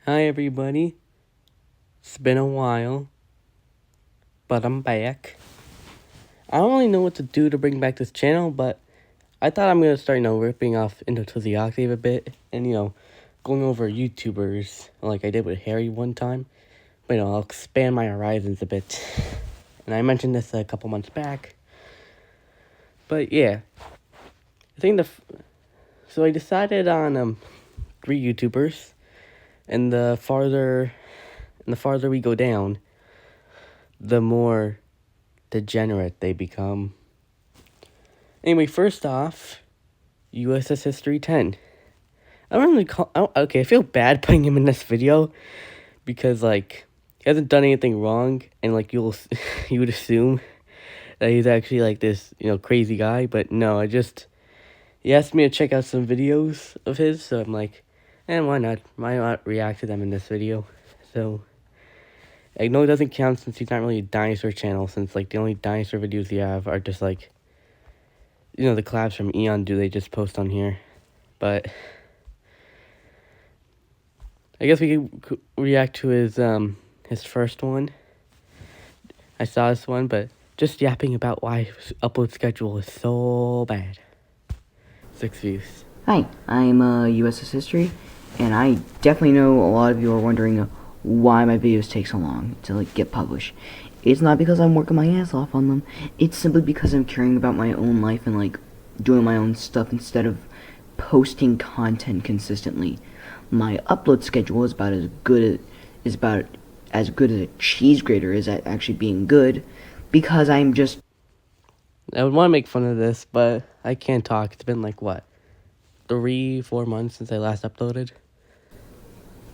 Hi everybody, it's been a while, but I'm back. I don't really know what to do to bring back this channel, but I thought I'm going to start, ripping off into the octave a bit, and, going over YouTubers, like I did with Harry one time. But, I'll expand my horizons a bit. And I mentioned this a couple months back. But, yeah. I think so I decided on, 3 YouTubers, and the farther we go down, the more degenerate they become. Anyway, first off, USS History 10. I feel bad putting him in this video because, he hasn't done anything wrong, and, you would assume that he's actually, this, crazy guy, but no, he asked me to check out some videos of his, so I'm like, why not? Why not react to them in this video? So, I know it doesn't count since he's not really a dinosaur channel, since, the only dinosaur videos you have are just, the collabs from Eon do they just post on here. But I guess we could react to his first one. I saw this one, but just yapping about why his upload schedule is so bad. 6 views. Hi, I'm USS History, and I definitely know a lot of you are wondering why my videos take so long to get published. It's not because I'm working my ass off on them. It's simply because I'm caring about my own life and doing my own stuff instead of posting content consistently. My upload schedule is about as good as a cheese grater is at actually being good, because I would want to make fun of this, but I can't talk. It's been 3-4 months since I last uploaded.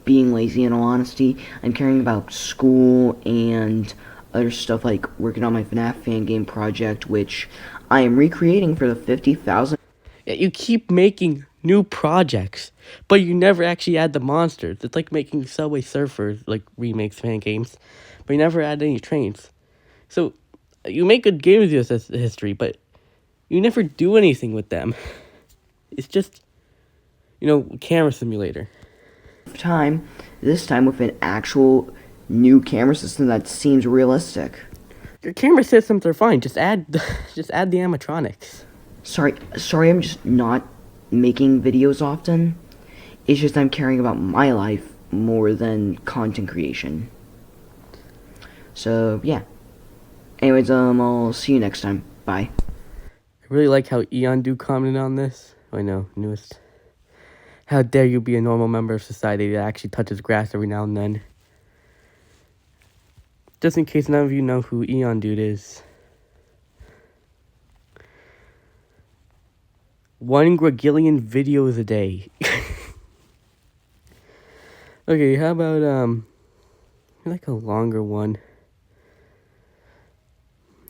being lazy, in all honesty. I'm caring about school and other stuff, like working on my FNAF fan game project, which I am recreating for the 50,000. Yeah, you keep making new projects, but you never actually add the monsters. It's like making Subway Surfers, remakes fan games, but you never add any trains. So, you make good games with this history, but you never do anything with them. It's just, camera simulator. This time with an actual new camera system that seems realistic. Your camera systems are fine. Just add the animatronics. Sorry, I'm just not making videos often. It's just I'm caring about my life more than content creation. So, yeah. Anyways, I'll see you next time. Bye. I really like how Eon do commented on this. I know, newest. How dare you be a normal member of society that actually touches grass every now and then. Just in case none of you know who Eon Dude is. 1 gregillion videos a day. Okay, how about, a longer one?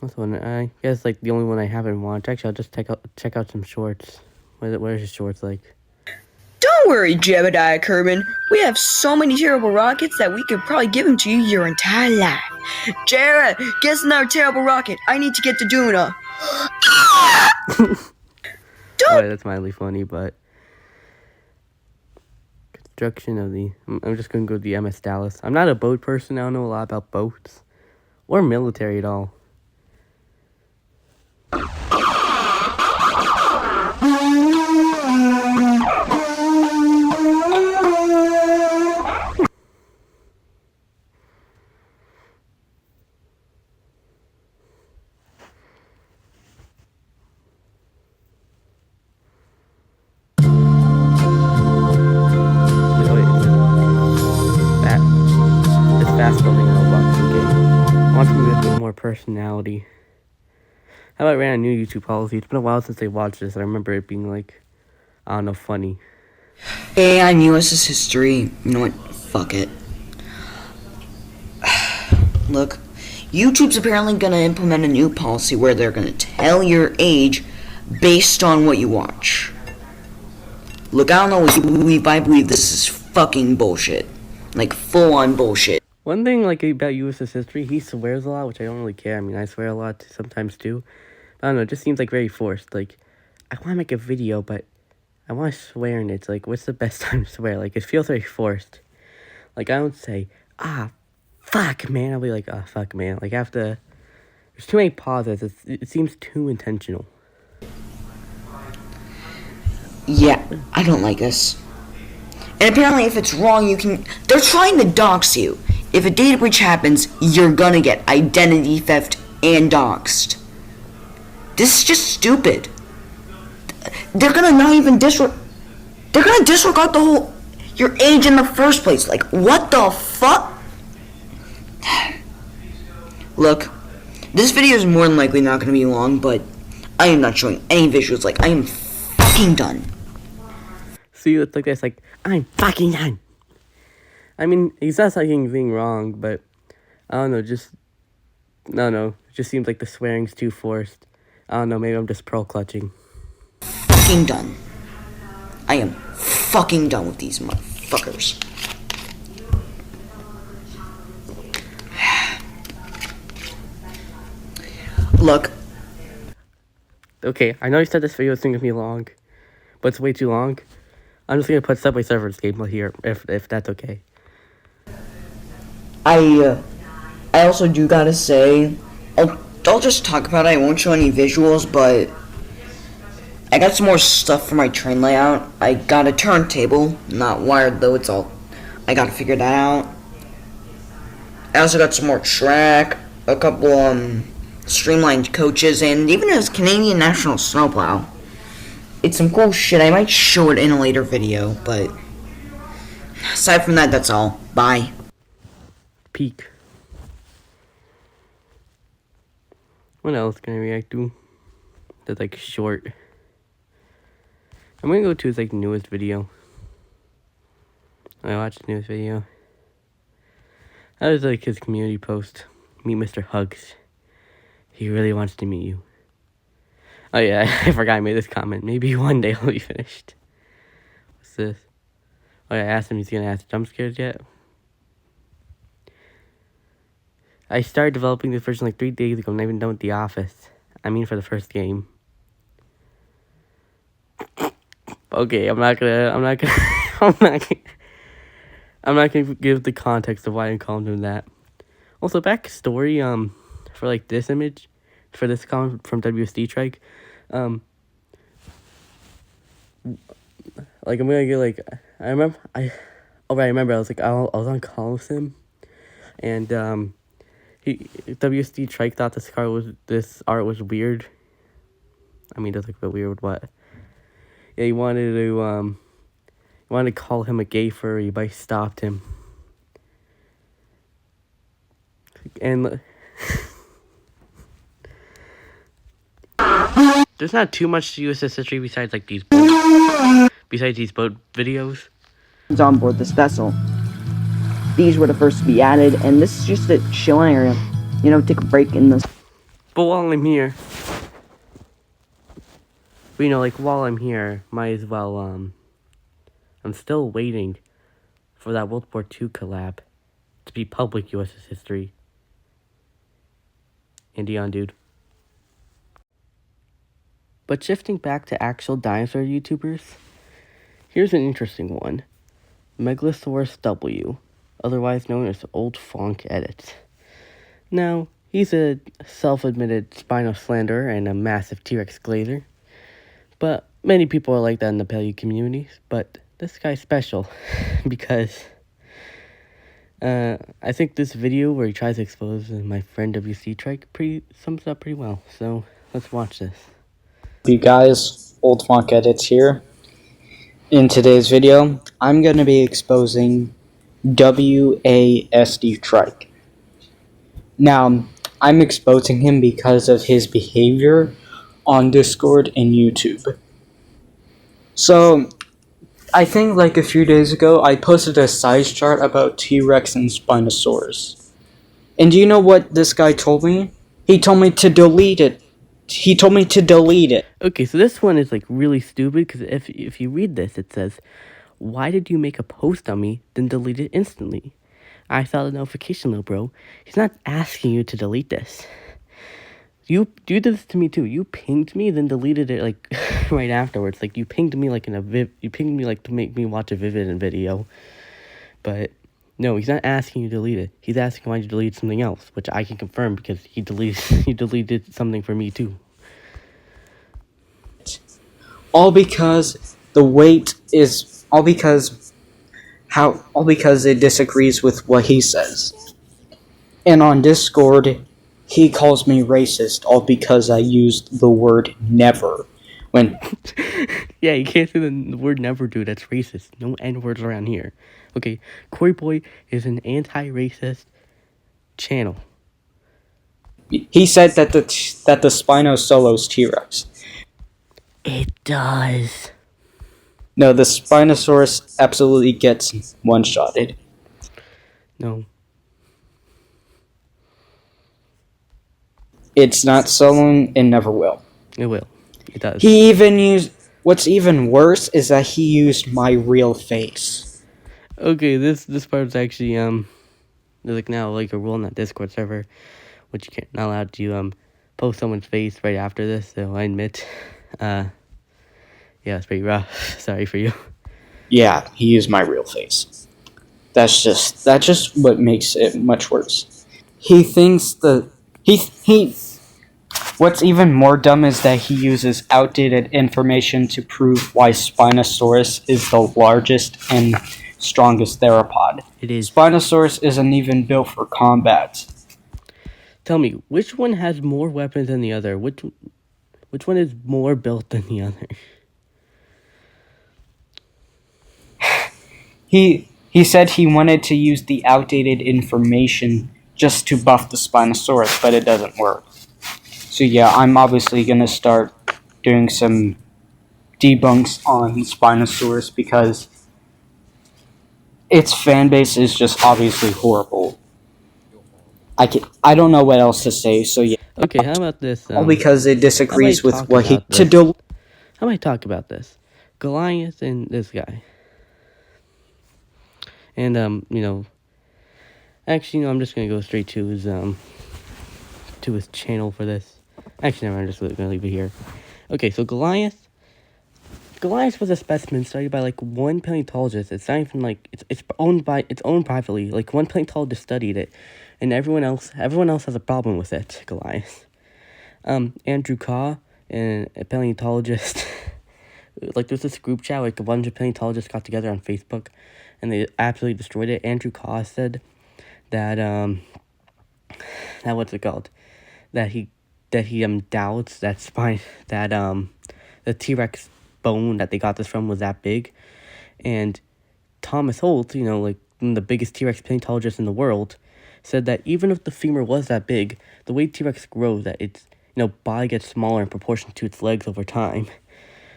What's one? I guess, the only one I haven't watched. Actually, I'll just check out some shorts. What are his shorts like? Don't worry, Jebediah Kerbin. We have so many terrible rockets that we could probably give them to you your entire life. Jared, get us another terrible rocket. I need to get to Duna. Alright, that's mildly funny, but construction of the. I'm just gonna go to the MS Dallas. I'm not a boat person. I don't know a lot about boats or military at all. Fast building robots in game. I want something with a bit more personality. How about I ran a new YouTube policy? It's been a while since I watched this. I remember it being I don't know, funny. Hey, I'm USS History. You know what? Fuck it. Look, YouTube's apparently gonna implement a new policy where they're gonna tell your age based on what you watch. Look, I don't know what you believe. I believe this is fucking bullshit. Full-on bullshit. One thing about USS History, he swears a lot, which I don't really care. I mean, I swear a lot sometimes too. I don't know, it just seems very forced. I want to make a video, but I want to swear in it. It's what's the best time to swear? It feels very forced. Like, I don't say, fuck, man. I'll be like, fuck, man. Like, after, there's too many pauses. It seems too intentional. Yeah, I don't like this. And apparently if it's wrong, they're trying to dox you. If a data breach happens, you're gonna get identity theft and doxed. This is just stupid. They're gonna not even they're gonna disregard your age in the first place. Like, what the fuck? Look, this video is more than likely not gonna be long, but I am not showing any visuals. Like, I am fucking done. See, it's like this, like, I'm fucking done. I mean, he's not saying anything wrong, but I don't know, it just seems like the swearing's too forced. I don't know, maybe I'm just pearl clutching. Fucking done. I am fucking done with these motherfuckers. Look. Okay, I know you said this video is going to be long, but it's way too long. I'm just going to put Subway Surfers gameplay here, if that's okay. I also do gotta say, I'll just talk about it. I won't show any visuals, but I got some more stuff for my train layout. I got a turntable, not wired though. I gotta figure that out. I also got some more track, a couple streamlined coaches, and even a Canadian National snowplow. It's some cool shit. I might show it in a later video, but aside from that, that's all. Bye. Peak. What else can I react to? That's like short. I'm gonna go to his like newest video. I watched the newest video. That was like his community post. Meet Mr. Hugs. He really wants to meet you. Oh yeah, I forgot I made this comment. Maybe one day I'll be finished. What's this? Oh yeah, I asked him he's gonna ask jump scares yet. I started developing this version like 3 days ago. I'm not even done with The Office. I mean, for the first game. Okay, I'm not gonna give the context of why I'm calling him that. Also, backstory, for like this image, for this comment from WSD Trike, like I'm gonna get like, I remember I was like, I was on call with him, and WSD Trike thought this art was weird. I mean, it does look a bit weird, but yeah, he wanted to call him a gay furry, but I stopped him. And there's not too much to USS history besides these boat videos. On board this vessel. These were the first to be added, and this is just a chilling area. You know, take a break in this. But while I'm here, while I'm here, might as well, I'm still waiting for that World War II collab to be public USS history. Indian dude. But shifting back to actual dinosaur YouTubers, here's an interesting one. Megalosaurus W, otherwise known as Old Fonk Edits. Now, he's a self-admitted spinal slanderer and a massive T-Rex glazer. But many people are like that in the paleo communities. But this guy's special because I think this video where he tries to expose my friend WC Trike sums it up pretty well. So let's watch this. You guys, Old Funk Edits here. In today's video, I'm going to be exposing WASD Trike. Now, I'm exposing him because of his behavior on Discord and YouTube. So, I think like a few days ago, I posted a size chart about T-Rex and Spinosaurus. And do you know what this guy told me? He told me to delete it. Okay, so this one is like really stupid because if you read this, it says, "Why did you make a post on me, then delete it instantly?" I saw the notification though, bro. He's not asking you to delete this. You did this to me too. You pinged me, then deleted it like right afterwards. Like you pinged me like to make me watch a Vivid video. But No, he's not asking you to delete it. He's asking why you deleted something else, which I can confirm because he deleted he deleted something for me too. All because the weight is all because it disagrees with what he says. And on Discord, he calls me racist all because I used the word never when Yeah, you can't say the word never, dude. That's racist. No N-words around here. Okay, Corey Boy is an anti-racist channel. he said that the Spinosaurus T-Rex. It does. No, the Spinosaurus absolutely gets one-shotted. No. It's not soloing and never will. It will. It does. He even used. What's even worse is that he used my real face. Okay, this part's actually there's like now like a rule on that Discord server, which you can't not allowed to post someone's face right after this. So I admit, yeah, it's pretty rough. Sorry for you. Yeah, he used my real face. That's just what makes it much worse. He thinks he. What's even more dumb is that he uses outdated information to prove why Spinosaurus is the largest and strongest theropod. It is. Spinosaurus isn't even built for combat. Tell me, which one has more weapons than the other? Which one is more built than the other? He said he wanted to use the outdated information just to buff the Spinosaurus, but it doesn't work. So yeah, I'm obviously gonna start doing some debunks on Spinosaurus because its fan base is just obviously horrible. I don't know what else to say. So yeah. Okay, how about this? All because it disagrees with talk what he about to this? do. How about I talk about this? Goliath and this guy. And actually, I'm just gonna go straight to his channel for this. Actually, never, I'm just gonna leave it here. Okay, so Goliath was a specimen studied by like one paleontologist. It's not even like it's owned privately. Like one paleontologist studied it, and everyone else has a problem with it. Goliath. Andrew Kaw, and a paleontologist. Like there's this group chat, like a bunch of paleontologists got together on Facebook, and they absolutely destroyed it. Andrew Kaw said that what's it called? That he doubts that the T-Rex bone that they got this from was that big, and Thomas Holt, like one of the biggest T-Rex paleontologists in the world, said that even if the femur was that big, the way T-Rex grows, that its body gets smaller in proportion to its legs over time.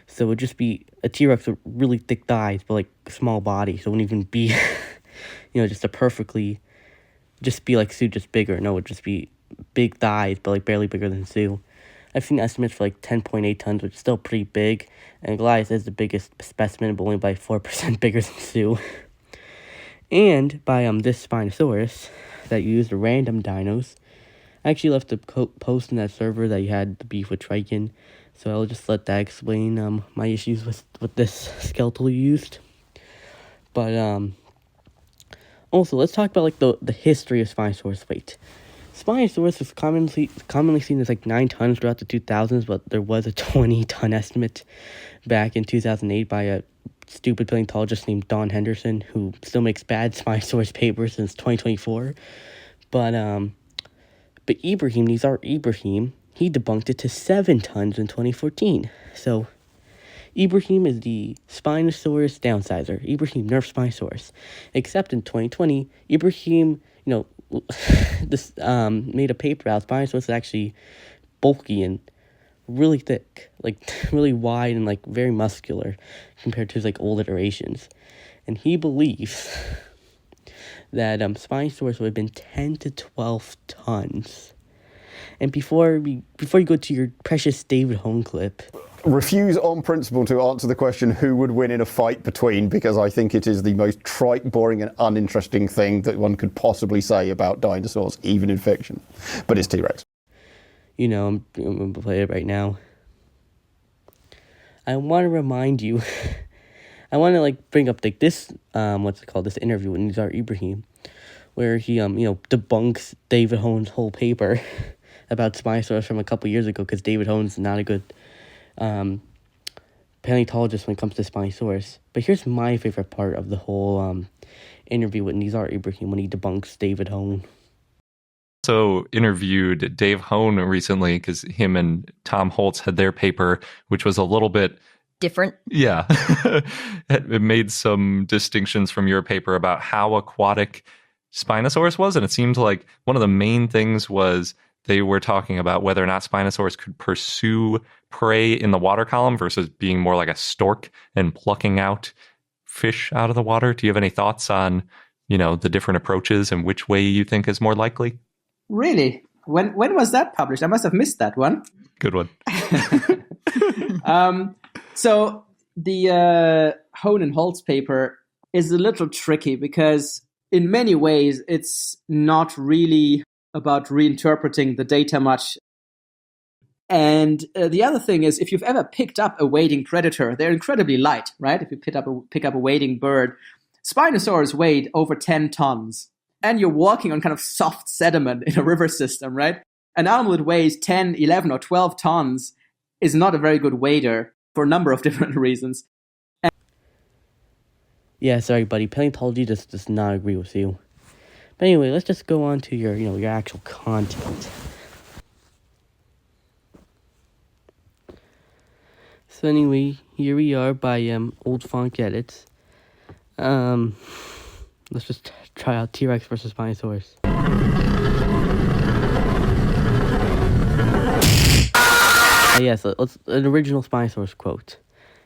So it would just be a T-Rex with really thick thighs, but like small body. So it wouldn't even be, just just be like Sue, just bigger. No, it would just be big thighs, but like barely bigger than Sue. I've seen estimates for like 10.8 tons, which is still pretty big. And Goliath is the biggest specimen, but only by 4% bigger than Sue. And by this Spinosaurus that used random dinos. I actually left a post in that server that you had the beef with Triton. So I'll just let that explain my issues with this skeletal used. But also let's talk about like the history of Spinosaurus weight. Spinosaurus was commonly seen as like 9 tons throughout the 2000s, but there was a 20-ton estimate back in 2008 by a stupid paleontologist named Don Henderson, who still makes bad Spinosaurus papers since 2024. But Nizar Ibrahim, he debunked it to 7 tons in 2014. So Ibrahim is the Spinosaurus downsizer. Ibrahim nerfed Spinosaurus. Except in 2020, Ibrahim, this made a paper out. Spinosaurus is actually bulky and really thick, like really wide and like very muscular compared to his like old iterations. And he believes that Spinosaurus would have been 10 to 12 tons. And before you go to your precious David Hone clip, refuse on principle to answer the question who would win in a fight between, because I think it is the most trite, boring and uninteresting thing that one could possibly say about dinosaurs, even in fiction. But it's T-Rex. I'm going to play it right now. I want to remind you I want to like bring up like this what's it called, this interview with Nizar Ibrahim, where he debunks David Hohn's whole paper about Spinosaurus from a couple years ago, because David Hohn's not a good paleontologist when it comes to Spinosaurus. But here's my favorite part of the whole interview with Nizar Ibrahim when he debunks David Hohn. Also interviewed Dave Hohn recently because him and Tom Holtz had their paper, which was a little bit different. Yeah. It made some distinctions from your paper about how aquatic Spinosaurus was. And it seemed like one of the main things was they were talking about whether or not Spinosaurus could pursue prey in the water column versus being more like a stork and plucking out fish out of the water. Do you have any thoughts on, the different approaches and which way you think is more likely? Really? When was that published? I must have missed that one. Good one. So the Hohn and Holtz paper is a little tricky because in many ways it's not really about reinterpreting the data much. And the other thing is, if you've ever picked up a wading predator, they're incredibly light, right? If you pick up a wading bird, Spinosaurus weighed over 10 tons. And you're walking on kind of soft sediment in a river system, right? An animal that weighs 10, 11, or 12 tons is not a very good wader for a number of different reasons. Yeah, sorry, buddy. Paleontology just does not agree with you. But anyway, let's just go on to your actual content. So anyway, here we are by Old Funk Edits. Let's just try out T-Rex versus Spinosaurus. Yes, let's an original Spinosaurus quote.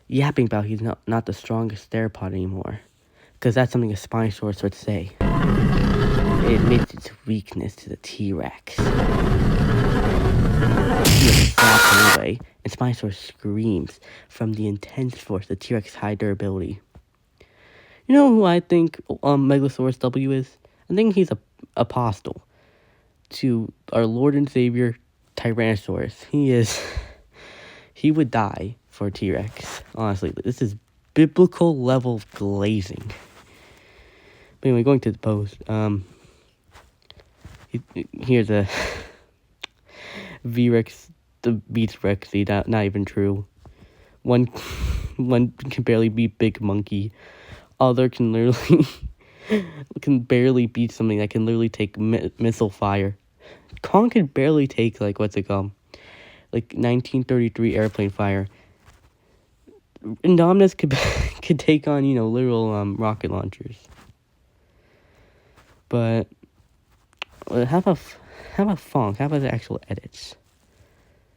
Yapping about he's not the strongest theropod anymore. Because that's something a Spinosaurus would say. It admits its weakness to the T-Rex. He slaps away, and Spinosaurus screams from the intense force of the T-Rex high durability. You know who I think Megalosaurus W is? I think he's a apostle to our Lord and Savior Tyrannosaurus. He would die for a T-Rex. Honestly, this is biblical level glazing. But anyway, going to the post. Here's a V-Rex beats Rexy. Not even true. One can barely beat Big Monkey. Other can literally can barely beat something that can literally take missile fire. Kong can barely take like 1933 airplane fire. Indominus could take on literal rocket launchers. But how about Funk? How about the actual edits?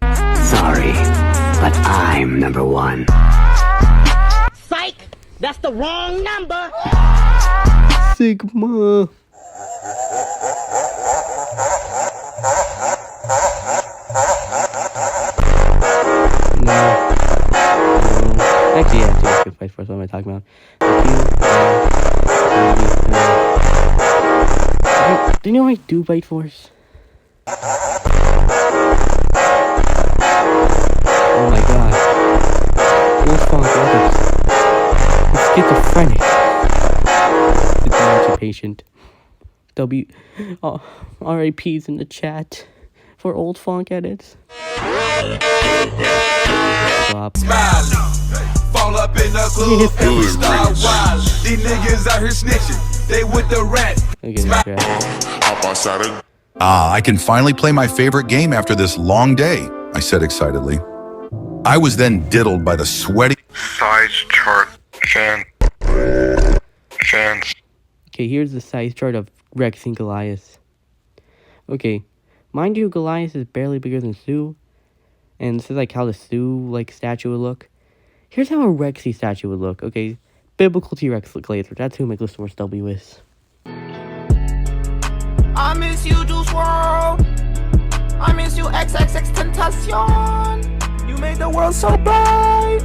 Sorry, but I'm number one. Psych! That's the wrong number! Sigma! No. Actually, yeah, let's go fight first. What am I talking about? Do you know I do Bite Force? Oh my god. Wolf Funk Edits. He's schizophrenic. The dementia patient. RIP's in the chat for Old Funk Edits. Stop. Fall up in the club and we start wild. These niggas out here snitching. They with the rat. I can finally play my favorite game after this long day, I said excitedly. I was then diddled by the sweaty size chart. Okay, here's the size chart of Rex and Goliath. Okay, mind you, Goliath is barely bigger than Sue, and this is like how the Sue statue would look. Here's how a Rexy statue would look. Okay, biblical T-Rex laser. That's who Megalosaurus W is. I miss you, Juice WRLD. I miss you, XXX Tentacion. You made the world so bright.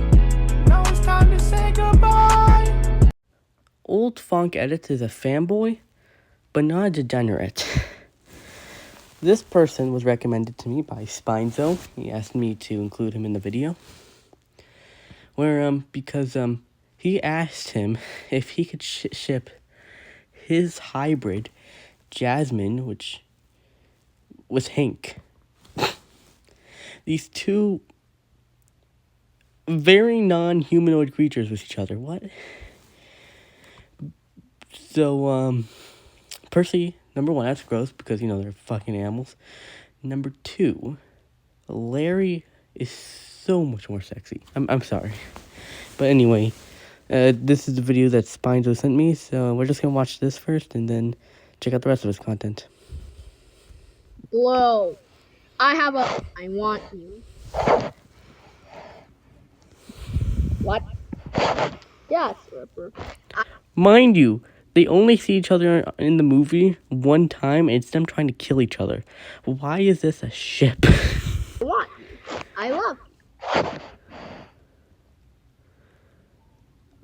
Now it's time to say goodbye. Old Funk Edits is a fanboy, but not a degenerate. This person was recommended to me by Spinzo. He asked me to include him in the video. Because he asked him if he could ship his hybrid, Jasmine, which was Hank. These two very non-humanoid creatures with each other. What? So, Percy, number one, that's gross because, they're fucking animals. Number two, Larry is so much more sexy. I'm sorry. But anyway, this is the video that Spinzo sent me, so we're just gonna watch this first and then check out the rest of his content. Blue, I want you. What? Yes, Ripper. Mind you, they only see each other in the movie one time, and it's them trying to kill each other. Why is this a ship? I want you. I love you.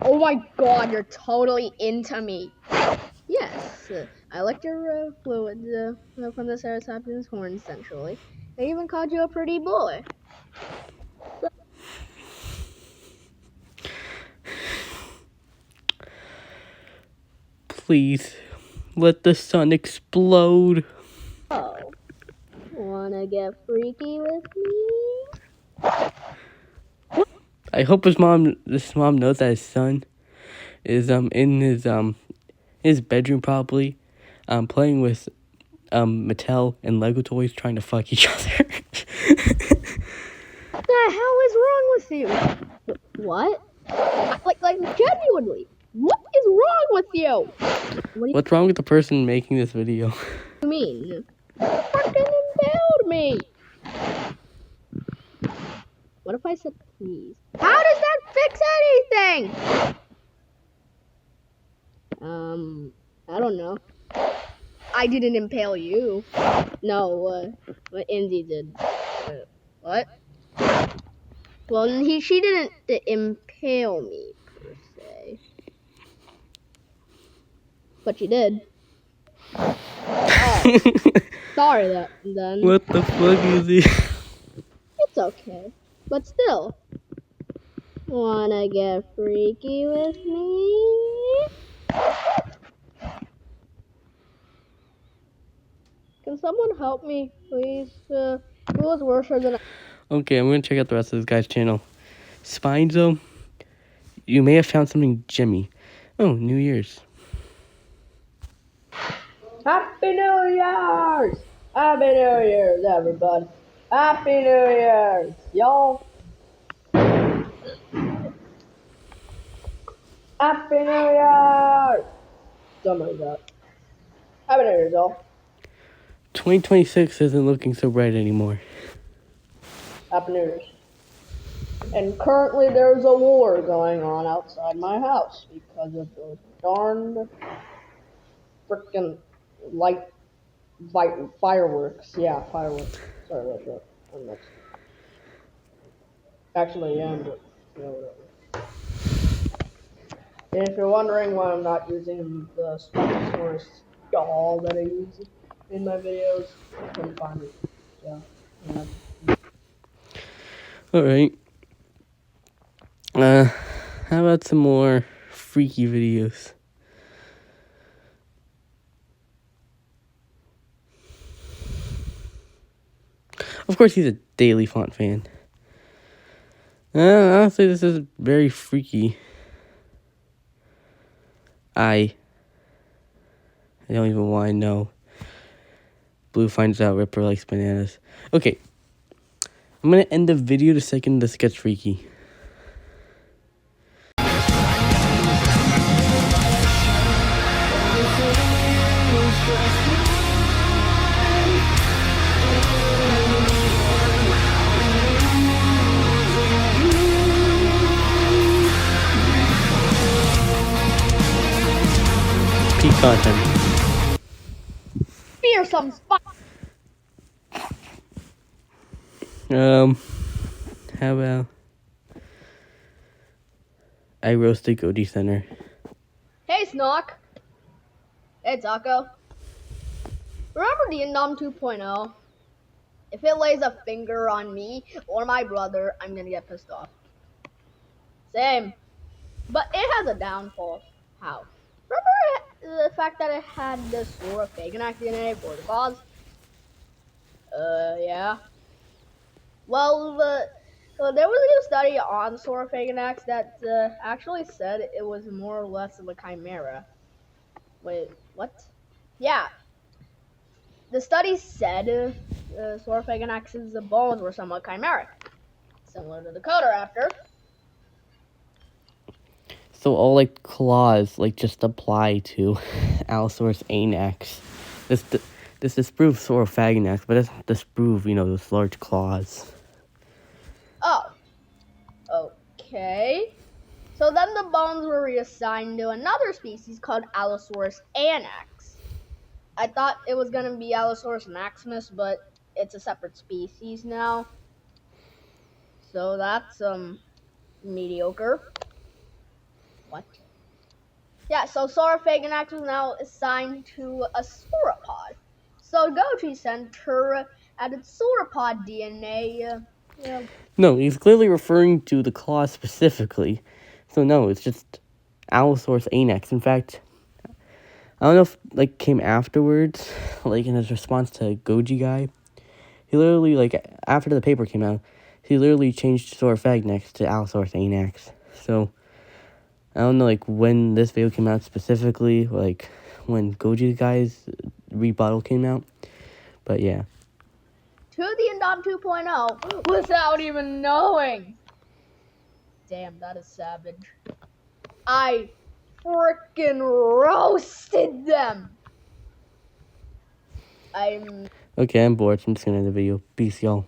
Oh my god, you're totally into me. Yes, I liked your fluids from the Ceratops horn, essentially. I even called you a pretty boy. Please, let the sun explode. Oh, wanna get freaky with me? I hope this mom knows that his son is in his bedroom probably, playing with Mattel and Lego toys, trying to fuck each other. What the hell is wrong with you? What? Like genuinely, what is wrong with you? What's wrong with the person making this video? What do you mean? You fucking impaled me. What if I said please? How does that fix anything? I don't know. I didn't impale you. No, Indy did. What? Well, she didn't impale me, per se. But she did. Oh. Sorry, then. What the fuck is he? It's okay. But still. Wanna get freaky with me? Can someone help me, please? Who is worse than Okay, I'm gonna check out the rest of this guy's channel. Spinzo, you may have found something Jimmy. Oh, New Year's. Happy New Year's! Happy New Year's, everybody. Happy New Year's, y'all. Happy New Year's! Something like that. Happy New Year's, y'all. 2026 isn't looking so bright anymore. Happy New Year's. And currently there's a war going on outside my house because of those darned frickin' fireworks. Yeah, fireworks. Sorry about that. I'm next. Actually, yeah, but yeah, whatever. And if you're wondering why I'm not using the Spinosaurus doll that I use in my videos, I couldn't find it. Yeah. Alright. How about some more freaky videos? Of course, he's a Daily Font fan. Honestly, this is very freaky. I don't even want to know. Blue finds out Ripper likes bananas. Okay. I'm going to end the video the second this gets freaky. Peak content. Fearsome spot. How about I roasted Goatee Center? Hey, Snock. Hey, Taco. Remember Nom 2.0? If it lays a finger on me or my brother, I'm gonna get pissed off. Same. But it has a downfall. How? Remember the fact that it had the Saurophaganax DNA for the cause? Yeah. Well, there was a new study on Saurophaganax that actually said it was more or less of a chimera. Wait, what? Yeah, the study said Saurophaganax's bones were somewhat chimeric, similar to the Codaraptor. So all like claws like just apply to Allosaurus anax. This disproves Saurophaganax, but it doesn't disprove, those large claws. Oh, okay. So then the bones were reassigned to another species called Allosaurus anax. I thought it was gonna be Allosaurus maximus, but it's a separate species now. So that's mediocre. What? Yeah, so Saurophaganax was now assigned to a sauropod. So Gochi Center added sauropod DNA. No, he's clearly referring to the claws specifically. So no, it's just Allosaurus anax. In fact, I don't know if like came afterwards, like in his response to Goji guy. He literally like after the paper came out, he literally changed Saurophaganax to Allosaurus anax. So I don't know like when this video came out specifically, like when Goji guy's rebuttal came out. But yeah. To the Indom 2.0 without even knowing. Damn, that is savage. I freaking roasted them. Okay, I'm bored, so I'm just gonna end the video. Peace, y'all.